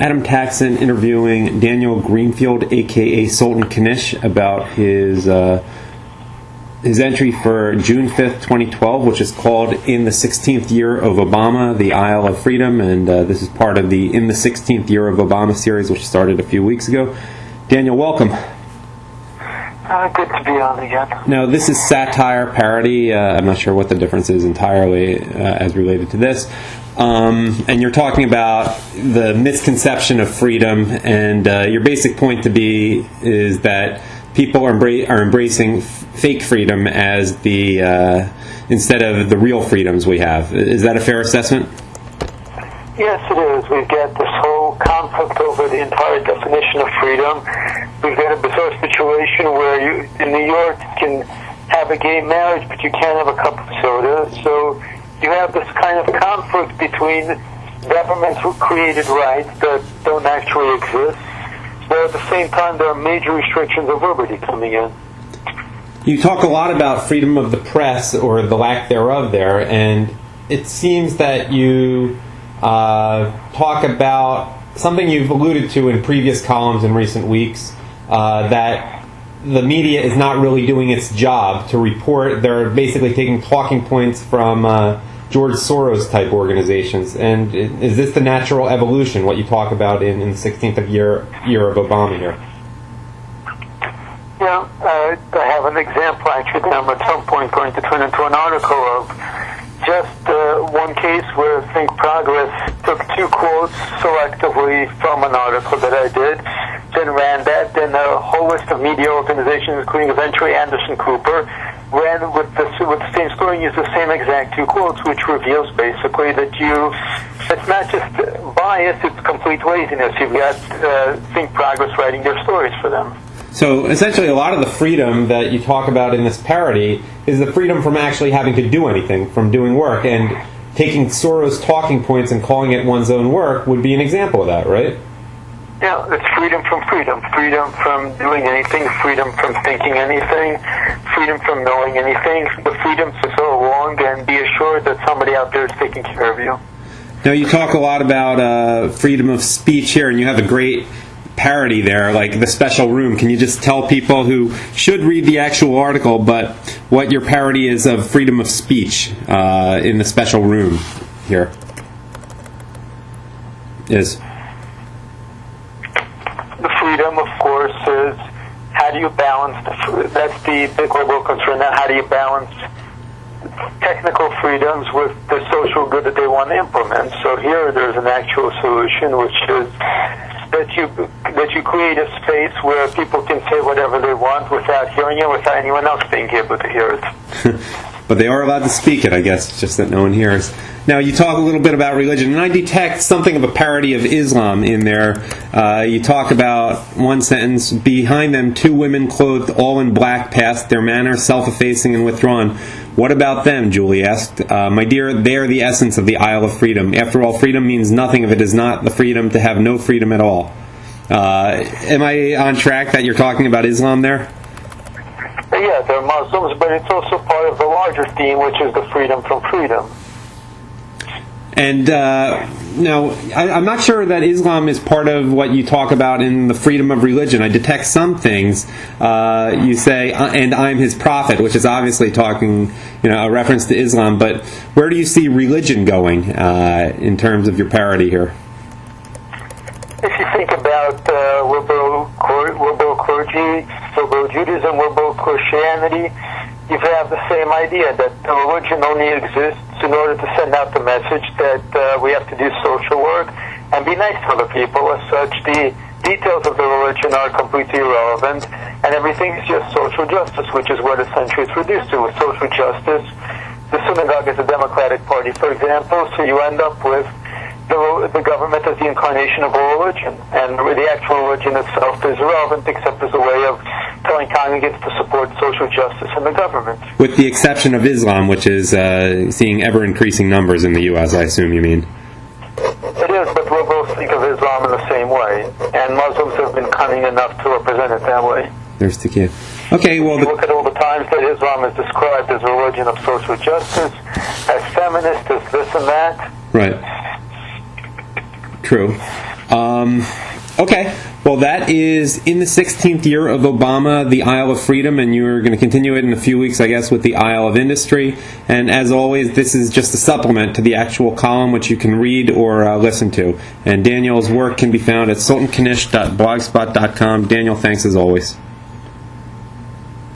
Adam Taxon interviewing Daniel Greenfield, a.k.a. Sultan Kanish, about his entry for June 5th, 2012, which is called In the 16th Year of Obama, The Isle of Freedom, and this is part of the In the 16th Year of Obama series, which started a few weeks ago. Daniel, welcome. Good to be on again. Now, this is satire, parody. I'm not sure what the difference is entirely as related to this. And you're talking about the misconception of freedom, and your basic point to be is that people are embracing fake freedom as the instead of the real freedoms we have. Is that a fair assessment? Yes, it is. We've got this whole conflict over the entire definition of freedom. We've got a bizarre situation where you, in New York, can have a gay marriage, but you can't have a cup of soda. So you have this kind of conflict between government-created rights that don't actually exist, but at the same time there are major restrictions of liberty coming in. You talk a lot about freedom of the press, or the lack thereof there, and it seems that you talk about something you've alluded to in previous columns in recent weeks, that the media is not really doing its job to report. They're basically taking talking points from George Soros-type organizations. And is this the natural evolution, what you talk about in the 16th year of Obama here? Yeah, I have an example, actually, that I'm at some point going to turn into an article of just one case where Think Progress took two quotes selectively from an article that I did, then ran that, then a whole list of media organizations, including eventually Anderson Cooper, ran with the same story and used the same exact two quotes, which reveals basically that it's not just bias, it's complete laziness. You've got Think Progress writing their stories for them. So essentially a lot of the freedom that you talk about in this parody is the freedom from actually having to do anything, from doing work, and taking Soros' talking points and calling it one's own work would be an example of that, right? Yeah, it's freedom from freedom. Freedom from doing anything, freedom from thinking anything, freedom from knowing anything, the freedom to go along and be assured that somebody out there is taking care of you. Now you talk a lot about freedom of speech here, and you have a great parody there, like The Special Room. Can you just tell people who should read the actual article, but what your parody is of freedom of speech in The Special Room here is? The freedom, of course, is how do you balance, that's the big liberal concern now, how do you balance technical freedoms with the social good that they want to implement. So here there's an actual solution, which is that you create a space where people can say whatever they want without hearing it, without anyone else being able to hear it. But they are allowed to speak it, I guess, it's just that no one hears. Now, you talk a little bit about religion, and I detect something of a parody of Islam in there. You talk about one sentence, behind them 2 women clothed all in black passed, their manner self-effacing and withdrawn. What about them, Julie asked. My dear, they are the essence of the Isle of Freedom. After all, freedom means nothing if it is not the freedom to have no freedom at all. Am I on track that you're talking about Islam there? Yeah, they're Muslims, but it's also part of the larger theme, which is the freedom from freedom. And now, I'm not sure that Islam is part of what you talk about in the freedom of religion. I detect some things. You say, and I'm his prophet, which is obviously talking, a reference to Islam. But where do you see religion going in terms of your parody here? If you think about liberal clergy, liberal Judaism, liberal Christianity, you have the same idea that religion only exists in order to send out the message that we have to do social work and be nice to other people. As such, the details of the religion are completely irrelevant, and everything is just social justice, which is what essentially it's reduced to. With social justice, the synagogue is a Democratic Party, for example, so you end up with the government as the incarnation of a religion, and the actual religion itself is irrelevant except as a way of telling congregants to support social justice in the government. With the exception of Islam, which is seeing ever-increasing numbers in the U.S., I assume you mean. It is, but liberals think of Islam in the same way, and Muslims have been cunning enough to represent it that way. There's the key. Okay, well, if you look at all the times that Islam is described as a religion of social justice, as feminist, as this and that. Right. True. Okay, well, that is in the 16th year of Obama, the Isle of Freedom, and you're going to continue it in a few weeks, I guess, with the Isle of Industry. And as always, this is just a supplement to the actual column, which you can read or listen to. And Daniel's work can be found at sultankanish.blogspot.com. Daniel, thanks as always.